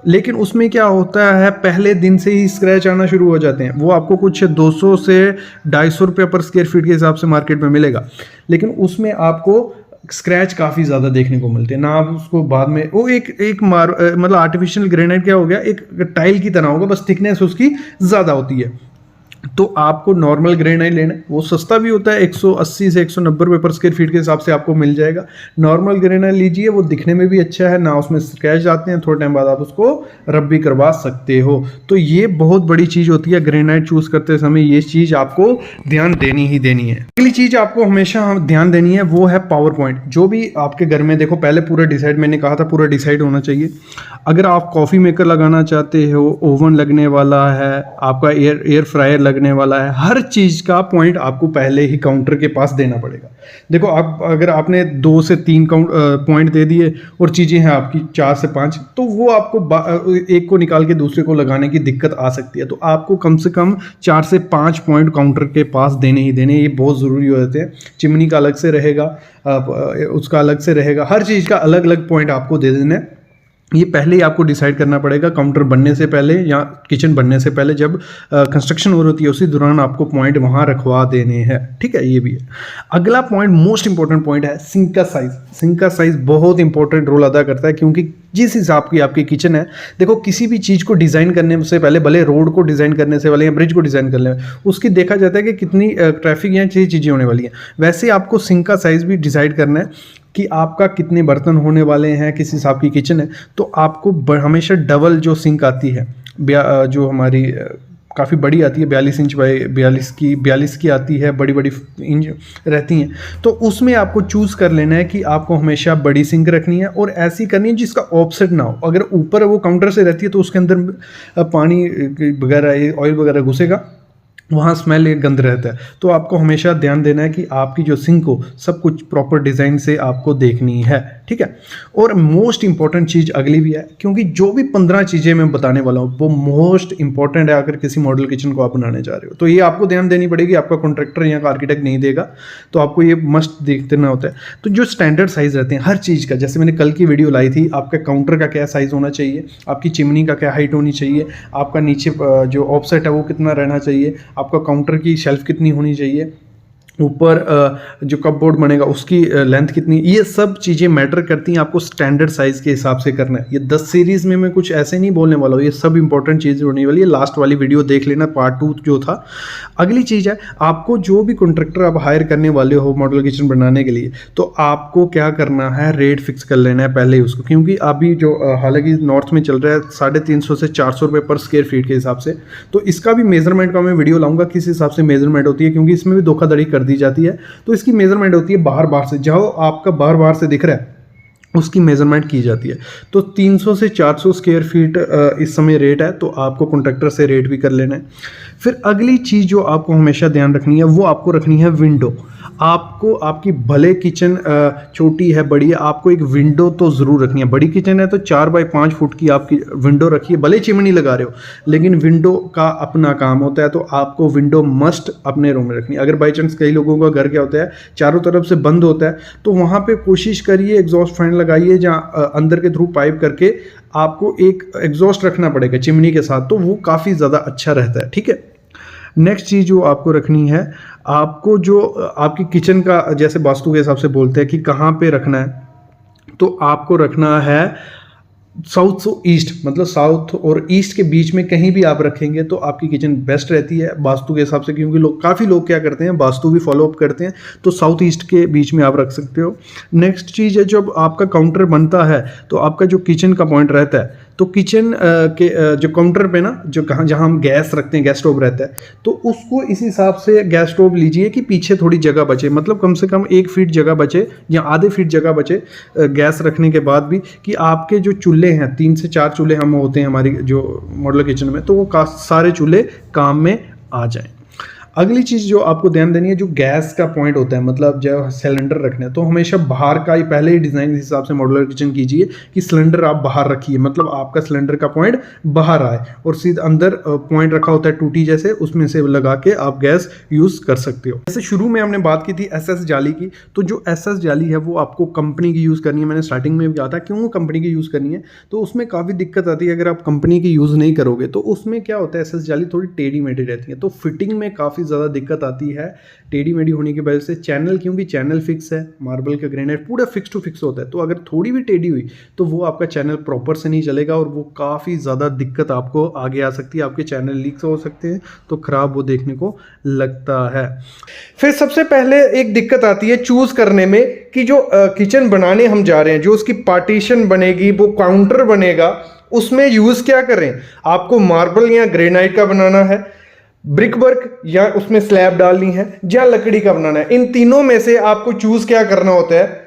लेकिन उसमें क्या होता है, पहले दिन से ही स्क्रैच आना शुरू हो जाते हैं। वो आपको कुछ 200 से 250 रुपये पर स्क्वायर फीट के हिसाब से मार्केट में मिलेगा, लेकिन उसमें आपको स्क्रैच काफ़ी ज़्यादा देखने को मिलते हैं ना। आप उसको बाद में वो मतलब आर्टिफिशियल ग्रेनाइट क्या हो गया, एक टाइल की तरह होगा, बस थिकनेस उसकी ज़्यादा होती है। तो आपको नॉर्मल ग्रेनाइट लेना है, वो सस्ता भी होता है, 180 से 190 रुपये पर स्क्वायर फीट के हिसाब से आपको मिल जाएगा। नॉर्मल ग्रेनाइट लीजिए, वो दिखने में भी अच्छा है, ना उसमें स्क्रैच आते हैं, थोड़े टाइम बाद आप उसको रब भी करवा सकते हो। तो ये बहुत बड़ी चीज़ होती है ग्रेनाइट चूज़ करते समय, ये चीज़ आपको ध्यान देनी ही देनी है। अगली चीज़ आपको हमेशा ध्यान देनी है वो है पावर पॉइंट। जो भी आपके घर में, देखो पहले पूरा डिसाइड, मैंने कहा था पूरा डिसाइड होना चाहिए। अगर आप कॉफ़ी मेकर लगाना चाहते हो, ओवन लगने वाला है, आपका एयर फ्रायर लगने वाला है, हर चीज़ का पॉइंट आपको पहले ही काउंटर के पास देना पड़ेगा। देखो आप, अगर आपने 2 से 3 पॉइंट दे दिए और चीज़ें हैं आपकी 4 से 5, तो वो आपको एक को निकाल के दूसरे को लगाने की दिक्कत आ सकती है। तो आपको कम से कम 4 से 5 पॉइंट काउंटर के पास देने ही देने, ये बहुत ज़रूरी हो जाते हैं। चिमनी का अलग से रहेगा, उसका अलग से रहेगा, हर चीज़ का अलग अलग पॉइंट आपको दे देना है। ये पहले ही आपको डिसाइड करना पड़ेगा, काउंटर बनने से पहले या किचन बनने से पहले, जब कंस्ट्रक्शन हो रही है उसी दौरान आपको पॉइंट वहाँ रखवा देने हैं, ठीक है। ये भी है। अगला पॉइंट, मोस्ट इंपॉर्टेंट पॉइंट है सिंक का साइज़। सिंक का साइज़ बहुत इंपॉर्टेंट रोल अदा करता है, क्योंकि जिस हिसाब की आपकी किचन है, देखो किसी भी चीज़ को डिज़ाइन करने से पहले, भले रोड को डिज़ाइन करने से पहले या ब्रिज को डिज़ाइन करने में, उसकी देखा जाता है कि कितनी ट्रैफिक या चीज़ें होने वाली हैं। वैसे आपको सिंक का साइज़ भी डिसाइड करना है कि आपका कितने बर्तन होने वाले हैं, किस हिसाब की किचन है। तो आपको हमेशा डबल जो सिंक आती है, जो हमारी काफ़ी बड़ी आती है, 42 इंच बाई 42 की आती है, बड़ी बड़ी इंच रहती हैं, तो उसमें आपको चूज़ कर लेना है कि आपको हमेशा बड़ी सिंक रखनी है और ऐसी करनी है जिसका ऑफसेट ना हो। अगर ऊपर वो काउंटर से रहती है तो उसके अंदर पानी वगैरह, ऑयल वगैरह घुसेगा, वहाँ स्मेल एक गंद रहता है। तो आपको हमेशा ध्यान देना है कि आपकी जो सिंक हो, सब कुछ प्रॉपर डिज़ाइन से आपको देखनी है, ठीक है। और मोस्ट इंपॉर्टेंट चीज़ अगली भी है, क्योंकि जो भी 15 चीज़ें मैं बताने वाला हूँ वो मोस्ट इंपॉर्टेंट है अगर किसी मॉडल किचन को आप बनाने जा रहे हो। तो ये आपको ध्यान देनी पड़ेगी, आपका कॉन्ट्रैक्टर या आर्किटेक्ट नहीं देगा, तो आपको ये मस्ट देखना होता है। तो जो स्टैंडर्ड साइज़ रहते हैं हर चीज़ का, जैसे मैंने कल की वीडियो लाई थी, आपका काउंटर का क्या साइज़ होना चाहिए, आपकी चिमनी का क्या हाइट होनी चाहिए, आपका नीचे जो ऑफसेट है वो कितना रहना चाहिए, आपका काउंटर की शेल्फ कितनी होनी चाहिए, ऊपर जो कपबोर्ड बनेगा उसकी लेंथ कितनी, ये सब चीज़ें मैटर करती हैं। आपको स्टैंडर्ड साइज़ के हिसाब से करना है। ये 10 सीरीज़ में मैं कुछ ऐसे नहीं बोलने वाला हूँ, ये सब इंपॉर्टेंट चीज़ें होने वाली है। लास्ट वाली वीडियो देख लेना, पार्ट 2 जो था। अगली चीज़ है, आपको जो भी कॉन्ट्रैक्टर आप हायर करने वाले हो मॉडल किचन बनाने के लिए, तो आपको क्या करना है, रेट फिक्स कर लेना है पहले ही उसको, क्योंकि अभी जो हालांकि नॉर्थ में चल रहा है 350 से 400 रुपये पर स्क्वायर फीट के हिसाब से, तो इसका भी मेजरमेंट का मैं वीडियो लाऊंगा किस हिसाब से मेजरमेंट होती है, क्योंकि इसमें भी धोखाधड़ी कर दी जाती है। तो इसकी मेजरमेंट होती है बाहर से, जहाँ आपका बाहर से दिख रहा है उसकी मेजरमेंट की जाती है। तो 300 से 400 स्क्वायर फीट इस समय रेट है, तो आपको कॉन्ट्रैक्टर से रेट भी कर लेना है। फिर अगली चीज़ जो आपको हमेशा ध्यान रखनी है वो आपको रखनी है विंडो। आपको आपकी भले किचन छोटी है बड़ी है, आपको एक विंडो तो ज़रूर रखनी है। बड़ी किचन है तो 4 बाई 5 फुट की आपकी विंडो रखिए, भले चिमनी लगा रहे हो, लेकिन विंडो का अपना काम होता है, तो आपको विंडो मस्ट अपने रूम में रखनी है। अगर बाई चांस कई लोगों का घर क्या होता है चारों तरफ से बंद होता है, तो वहाँ पे कोशिश करिए एग्जॉस्ट फैन लगाइए, जहाँ अंदर के थ्रू पाइप करके आपको एक एग्जॉस्ट रखना पड़ेगा चिमनी के साथ, तो वो काफ़ी ज़्यादा अच्छा रहता है। ठीक है, नेक्स्ट चीज़ जो आपको रखनी है, आपको जो आपकी किचन का जैसे वास्तु के हिसाब से बोलते हैं कि कहाँ पे रखना है, तो आपको रखना है साउथ से ईस्ट, मतलब साउथ और ईस्ट के बीच में कहीं भी आप रखेंगे तो आपकी किचन बेस्ट रहती है वास्तु के हिसाब से, क्योंकि काफ़ी लोग क्या करते हैं वास्तु भी फॉलो अप करते हैं, तो साउथ ईस्ट के बीच में आप रख सकते हो। नेक्स्ट चीज़ है, जब आपका काउंटर बनता है तो आपका जो किचन का पॉइंट रहता है, तो किचन के जो काउंटर पे ना जो जहाँ हम गैस रखते हैं, गैस स्टोव रहता है, तो उसको इस हिसाब से गैस स्टोव लीजिए कि पीछे थोड़ी जगह बचे, मतलब कम से कम 1 फीट जगह बचे या आधे फीट जगह बचे गैस रखने के बाद भी, कि आपके जो चूल्हे हैं 3 से 4 चूल्हे हम होते हैं हमारी जो मॉडल किचन में, तो वो सारे चूल्हे काम में आ जाएं। अगली चीज़ जो आपको ध्यान देनी है, जो गैस का पॉइंट होता है, मतलब जब सिलेंडर रखना है तो हमेशा बाहर का ही पहले ही डिज़ाइन इस हिसाब से मॉड्यूलर किचन कीजिए कि सिलेंडर आप बाहर रखिए, मतलब आपका सिलेंडर का पॉइंट बाहर आए और सीधा अंदर पॉइंट रखा होता है टूटी जैसे, उसमें से लगा के आप गैस यूज़ कर सकते हो। जैसे शुरू में हमने बात की थी एसएस जाली की, तो जो एसएस जाली है वो आपको कंपनी की यूज़ करनी है। मैंने स्टार्टिंग में भी कहा था क्यों कंपनी की यूज़ करनी है, तो उसमें काफ़ी दिक्कत आती है अगर आप कंपनी की यूज़ नहीं करोगे, तो उसमें क्या होता है एसएस जाली थोड़ी टेढ़ी मेढ़ी रहती है, तो फिटिंग में काफ़ी ज़्यादा दिक्कत आती है टेढ़ी मेढ़ी होने की वजह से। चैनल, क्योंकि चैनल फिक्स है, मार्बल का ग्रेनाइट पूरा फिक्स टू फिक्स होता है, तो अगर थोड़ी भी टेढ़ी हुई तो वो आपका चैनल प्रॉपर से नहीं चलेगा और वो काफ़ी ज़्यादा दिक्कत आपको आगे आ सकती है, आपके चैनल लीक हो सकते हैं, तो ख़राब वो देखने को लगता है। फिर सबसे पहले एक दिक्कत आती है चूज़ करने में कि जो किचन बनाने हम जा रहे हैं, जो उसकी पार्टीशन बनेगी, वो काउंटर बनेगा, उसमें यूज़ क्या करें। आपको मार्बल या ग्रेनाइट का बनाना है, ब्रिक वर्क या उसमें स्लैब डालनी है, या लकड़ी का बनाना है। इन तीनों में से आपको चूज क्या करना होता है,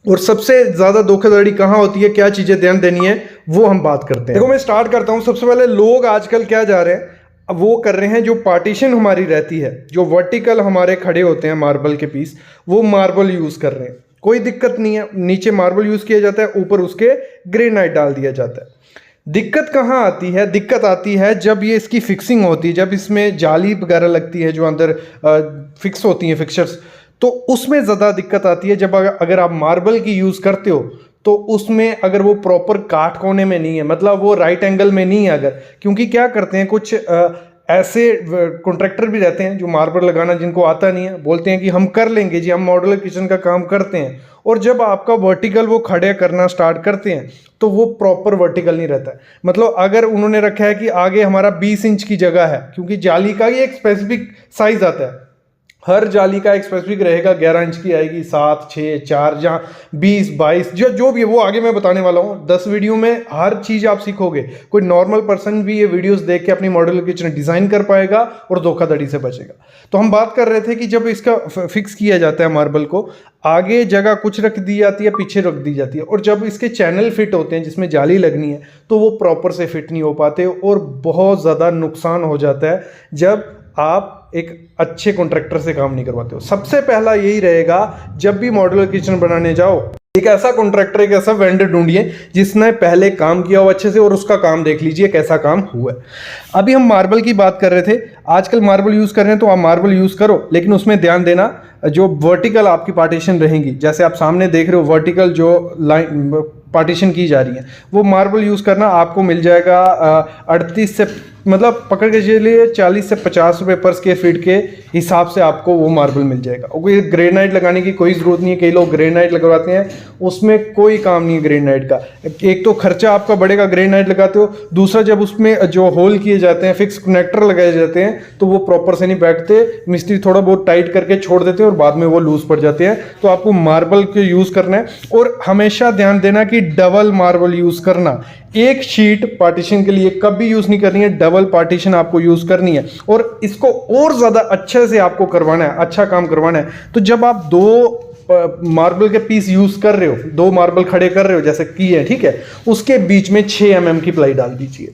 और सबसे ज्यादा धोखाधड़ी कहाँ होती है, क्या चीजें ध्यान देनी है, वो हम बात करते हैं। देखो मैं स्टार्ट करता हूं। सबसे पहले लोग आजकल क्या जा रहे हैं, अब वो कर रहे हैं जो पार्टीशन हमारी रहती है, जो वर्टिकल हमारे खड़े होते हैं मार्बल के पीस, वो मार्बल यूज कर रहे हैं। कोई दिक्कत नहीं है, नीचे मार्बल यूज किया जाता है, ऊपर उसके ग्रेनाइट डाल दिया जाता है। दिक्कत कहाँ आती है, दिक्कत आती है जब ये इसकी फिक्सिंग होती है, जब इसमें जाली वगैरह लगती है जो अंदर फिक्स होती हैं फिक्सचर्स, तो उसमें ज़्यादा दिक्कत आती है। जब अगर आप मार्बल की यूज़ करते हो तो उसमें अगर वो प्रॉपर काट कोने में नहीं है, मतलब वो राइट एंगल में नहीं है अगर, क्योंकि क्या करते हैं कुछ ऐसे कॉन्ट्रैक्टर भी रहते हैं जो मार्बल लगाना जिनको आता नहीं है, बोलते हैं कि हम कर लेंगे जी, हम मॉड्यूलर किचन का काम करते हैं, और जब आपका वर्टिकल वो खड़े करना स्टार्ट करते हैं तो वो प्रॉपर वर्टिकल नहीं रहता है। मतलब अगर उन्होंने रखा है कि आगे हमारा 20 इंच की जगह है, क्योंकि जाली का ही एक स्पेसिफिक साइज आता है, हर जाली का एक स्पेसिफिक रहेगा, 11 इंच की आएगी, 7, 6, 4, जहाँ 20, 22 जो भी है वो आगे मैं बताने वाला हूँ। 10 वीडियो में हर चीज़ आप सीखोगे। कोई नॉर्मल पर्सन भी ये वीडियोस देख के अपनी मॉड्यूलर किचन डिज़ाइन कर पाएगा और धोखाधड़ी से बचेगा। तो हम बात कर रहे थे कि जब इसका फिक्स किया जाता है मार्बल को, आगे जगह कुछ रख दी जाती है, पीछे रख दी जाती है, और जब इसके चैनल फिट होते हैं जिसमें जाली लगनी है तो वो प्रॉपर से फिट नहीं हो पाते और बहुत ज़्यादा नुकसान हो जाता है जब आप एक अच्छे कॉन्ट्रैक्टर से काम नहीं करवाते हो। सबसे पहला यही रहेगा, जब भी मॉड्यूलर किचन बनाने जाओ, एक ऐसा कॉन्ट्रैक्टर, एक ऐसा वेंडर ढूंढिए जिसने पहले काम किया हो अच्छे से, और उसका काम देख लीजिए कैसा काम हुआ है। अभी हम मार्बल की बात कर रहे थे, आजकल मार्बल यूज़ कर रहे हैं तो आप मार्बल यूज़ करो, लेकिन उसमें ध्यान देना जो वर्टिकल आपकी पार्टीशन रहेंगी, जैसे आप सामने देख रहे हो वर्टिकल जो लाइन पार्टीशन की जा रही है, वो मार्बल यूज़ करना आपको मिल जाएगा 38 से, मतलब पकड़ के चलिए 40 से 50 रुपये पर स्क्वायर फीट के हिसाब से आपको वो मार्बल मिल जाएगा। और कोई ग्रेनाइट लगाने की कोई ज़रूरत नहीं है, कई लोग ग्रेनाइट लगवाते हैं, उसमें कोई काम नहीं है ग्रेनाइट का। एक तो खर्चा आपका बढ़ेगा ग्रेनाइट लगाते हो, दूसरा जब उसमें जो होल किए जाते हैं, फिक्स कनेक्टर लगाए जाते हैं, तो वो प्रॉपर से नहीं बैठते, मिस्त्री थोड़ा बहुत टाइट करके छोड़ देते हैं और बाद में वो लूज पड़ जाते हैं। तो आपको मार्बल के यूज़ करना है, और हमेशा ध्यान देना कि डबल मार्बल यूज़ करना, एक शीट पार्टीशन के लिए कभी यूज़ नहीं करनी है, डबल पार्टीशन आपको यूज़ करनी है, और इसको और ज़्यादा अच्छे से आपको करवाना है, अच्छा काम करवाना है। तो जब आप 2 मार्बल के पीस यूज़ कर रहे हो, 2 मार्बल खड़े कर रहे हो जैसे की है, ठीक है, उसके बीच में 6 mm की प्लाई डाल दीजिए।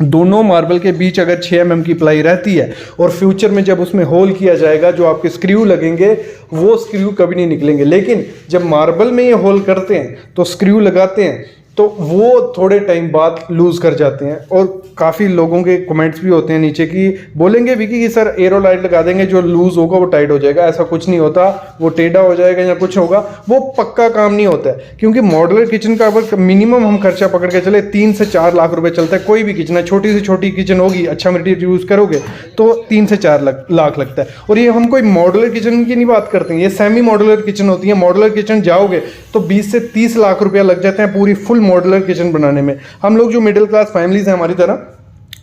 दोनों मार्बल के बीच अगर 6 mm की प्लाई रहती है और फ्यूचर में जब उसमें होल किया जाएगा, जो आपके स्क्रू लगेंगे वो स्क्रू कभी नहीं निकलेंगे। लेकिन जब मार्बल में ये होल करते हैं तो स्क्रू लगाते हैं तो वो थोड़े टाइम बाद लूज़ कर जाते हैं। और काफ़ी लोगों के कमेंट्स भी होते हैं नीचे कि बोलेंगे विकी कि सर एरोलाइट लगा देंगे, जो लूज़ होगा वो टाइट हो जाएगा। ऐसा कुछ नहीं होता, वो टेढ़ा हो जाएगा या कुछ होगा, वो पक्का काम नहीं होता है। क्योंकि मॉड्यूलर किचन का अगर मिनिमम हम खर्चा पकड़ के चले 3 से 4 लाख रुपए चलता है। कोई भी किचन है, छोटी से छोटी किचन होगी, अच्छा मटेरियल यूज़ करोगे तो 3 से 4 लाख लगता है। और ये हम कोई मॉड्यूलर किचन की नहीं बात करते हैं, ये सेमी मॉड्यूलर किचन होती है। मॉड्यूलर किचन जाओगे तो 20 से 30 लाख रुपया लग जाते हैं पूरी फुल मॉड्यूलर किचन बनाने में। हम लोग जो मिडिल क्लास फैमिलीज हैं हमारी तरह,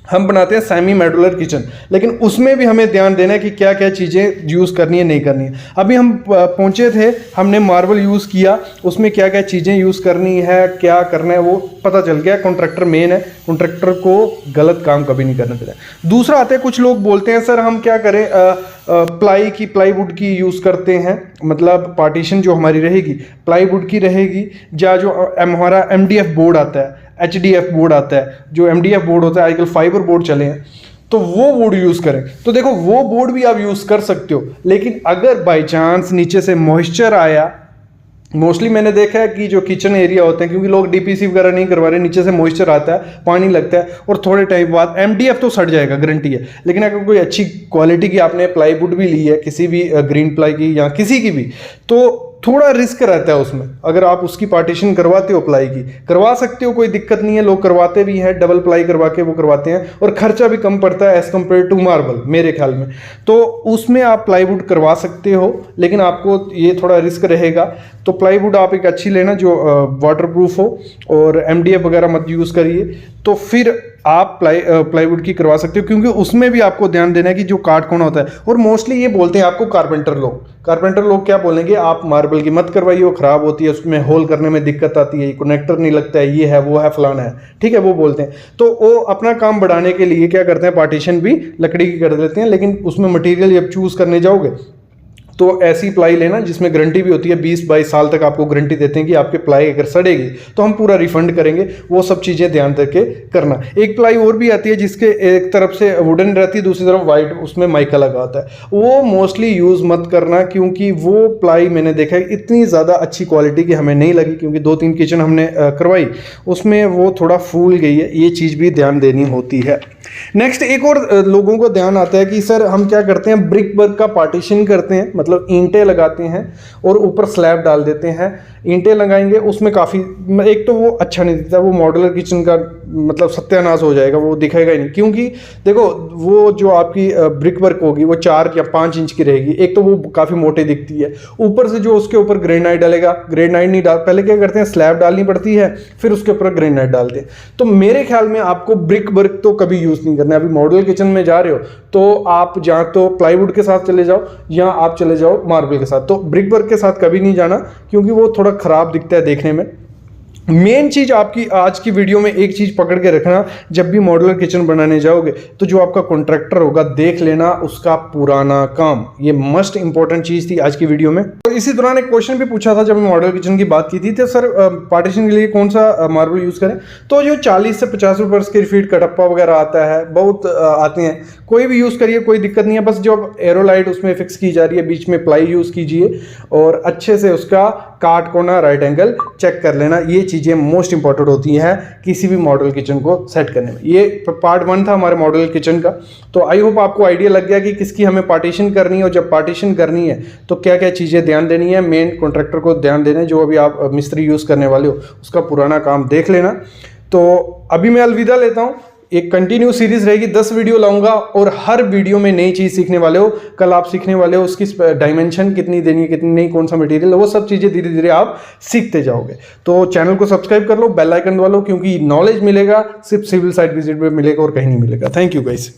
हम बनाते हैं सेमी मॉड्यूलर किचन, लेकिन उसमें भी हमें ध्यान देना है कि क्या क्या चीज़ें यूज़ करनी है, नहीं करनी है। अभी हम पहुंचे थे, हमने मार्बल यूज़ किया, उसमें क्या क्या चीज़ें यूज़ करनी है, क्या करना है वो पता चल गया। कॉन्ट्रैक्टर मेन है, कॉन्ट्रैक्टर को गलत काम कभी नहीं करना देना। दूसरा आते हैं, कुछ लोग बोलते हैं सर हम क्या करें, प्लाईवुड की यूज़ करते हैं, मतलब पार्टीशन जो हमारी रहेगी प्लाईवुड की रहेगी, या जो हमारा MDF बोर्ड आता है, HDF बोर्ड आता है, जो MDF बोर्ड होता है, आजकल फाइबर बोर्ड चले हैं, तो वो बोर्ड यूज़ करें। तो देखो वो बोर्ड भी आप यूज़ कर सकते हो, लेकिन अगर बाई चांस नीचे से मॉइस्चर आया, मोस्टली मैंने देखा है कि जो किचन एरिया होते हैं, क्योंकि लोग DPC वगैरह नहीं करवा रहे, नीचे से मॉइस्चर आता है, पानी लगता है और थोड़े टाइम बाद MDF तो सड़ जाएगा, गारंटी है। लेकिन अगर कोई अच्छी क्वालिटी की आपने प्लाईवुड भी ली है, किसी भी ग्रीन प्लाई की या किसी की भी, तो थोड़ा रिस्क रहता है उसमें। अगर आप उसकी पार्टीशन करवाते हो, प्लाई की करवा सकते हो, कोई दिक्कत नहीं है, लोग करवाते भी हैं, डबल प्लाई करवा के वो करवाते हैं, और खर्चा भी कम पड़ता है एज कम्पेयर टू मार्बल मेरे ख्याल में। तो उसमें आप प्लाईवुड करवा सकते हो, लेकिन आपको ये थोड़ा रिस्क रहेगा। तो प्लाईवुड आप एक अच्छी लेना जो वाटरप्रूफ हो, और MDF वगैरह मत यूज़ करिए, तो फिर आप प्लाईवुड की करवा सकते हो। क्योंकि उसमें भी आपको ध्यान देना है कि जो काट कौन होता है। और मोस्टली ये बोलते हैं आपको कारपेंटर लोग क्या बोलेंगे, आप मार्बल की मत करवाइए, वो खराब होती है, उसमें होल करने में दिक्कत आती है, कनेक्टर नहीं लगता है, ये है वो है फलाना है, ठीक है, वो बोलते हैं। तो वो अपना काम बढ़ाने के लिए क्या करते हैं, पार्टीशन भी लकड़ी की कर देते हैं। लेकिन उसमें मटेरियल जब चूज़ करने जाओगे तो ऐसी प्लाई लेना जिसमें गारंटी भी होती है, 20-22 साल तक आपको गारंटी देते हैं कि आपके प्लाई अगर सड़ेगी तो हम पूरा रिफंड करेंगे। वो सब चीज़ें ध्यान करके करना। एक प्लाई और भी आती है जिसके एक तरफ से वुडन रहती है, दूसरी तरफ वाइट, उसमें माइका लगा होता है, वो मोस्टली यूज़ मत करना, क्योंकि वो प्लाई मैंने देखा है इतनी ज़्यादा अच्छी क्वालिटी की हमें नहीं लगी। क्योंकि 2-3 किचन हमने करवाई, उसमें वो थोड़ा फूल गई है, ये चीज़ भी ध्यान देनी होती है। नेक्स्ट एक और लोगों को ध्यान आता है कि सर हम क्या करते हैं, ब्रिक वर्क का पार्टीशन करते हैं, मतलब ईंटें लगाते हैं और ऊपर स्लैब डाल देते हैं। ईंटें लगाएंगे उसमें काफ़ी, एक तो वो अच्छा नहीं दिखता, वो मॉड्यूलर किचन का मतलब सत्यानाश हो जाएगा, वो दिखेगा ही नहीं। क्योंकि देखो वो जो आपकी ब्रिक वर्क होगी वो 4 या 5 इंच की रहेगी, एक तो वो काफ़ी मोटी दिखती है, ऊपर से जो उसके ऊपर ग्रेनाइट डालेगा, ग्रेनाइट नहीं डाल, पहले क्या करते हैं स्लैब डालनी पड़ती है, फिर उसके ऊपर ग्रेनाइट डालते हैं। तो मेरे ख्याल में आपको ब्रिक वर्क तो कभी यूज़ नहीं करना है। अभी मॉड्यूलर किचन में जा रहे हो तो आप या तो प्लाईवुड के साथ चले जाओ या आप चले जाओ मार्बल के साथ। तो ब्रिक वर्क के साथ कभी नहीं जाना, क्योंकि वो थोड़ा खराब दिखता है देखने में। मेन चीज आपकी आज की वीडियो में एक चीज पकड़ के रखना, जब भी मॉड्यूलर किचन बनाने जाओगे तो जो आपका कॉन्ट्रैक्टर होगा देख लेना उसका पुराना काम, ये मस्ट इंपॉर्टेंट चीज थी आज की वीडियो में। तो इसी दौरान एक क्वेश्चन भी पूछा था जब मैं मॉड्यूलर किचन की बात की थी, तो सर पार्टीशन के लिए कौन सा मार्बल यूज करें। तो जो 40 से 50 रुपये स्क्वायर फीट कटप्पा वगैरह आता है, बहुत आते हैं, कोई भी यूज करिए, कोई दिक्कत नहीं है। बस जो एरोलाइट उसमें फिक्स की जा रही है, बीच में प्लाई यूज कीजिए और अच्छे से उसका काट कोना राइट एंगल चेक कर लेना। ये चीज़ें मोस्ट इंपॉर्टेंट होती हैं किसी भी मॉड्यूलर किचन को सेट करने में। ये पार्ट 1 था हमारे मॉड्यूलर किचन का। तो आई होप आपको आइडिया लग गया कि किसकी हमें पार्टीशन करनी है, और जब पार्टीशन करनी है तो क्या क्या चीज़ें ध्यान देनी है। मेन कॉन्ट्रैक्टर को ध्यान देना है, जो अभी आप मिस्त्री यूज़ करने वाले हो उसका पुराना काम देख लेना। तो अभी मैं अलविदा लेता हूँ, एक कंटिन्यू सीरीज रहेगी, 10 वीडियो लाऊंगा और हर वीडियो में नई चीज़ सीखने वाले हो। कल आप सीखने वाले हो उसकी डायमेंशन कितनी देनी है, कितनी नहीं, कौन सा मटेरियल, वो सब चीज़ें धीरे धीरे आप सीखते जाओगे। तो चैनल को सब्सक्राइब कर लो, बेल आइकन दबा लो, क्योंकि नॉलेज मिलेगा सिर्फ सिविल साइट विजिट में मिलेगा और कहीं नहीं मिलेगा। Thank you guys.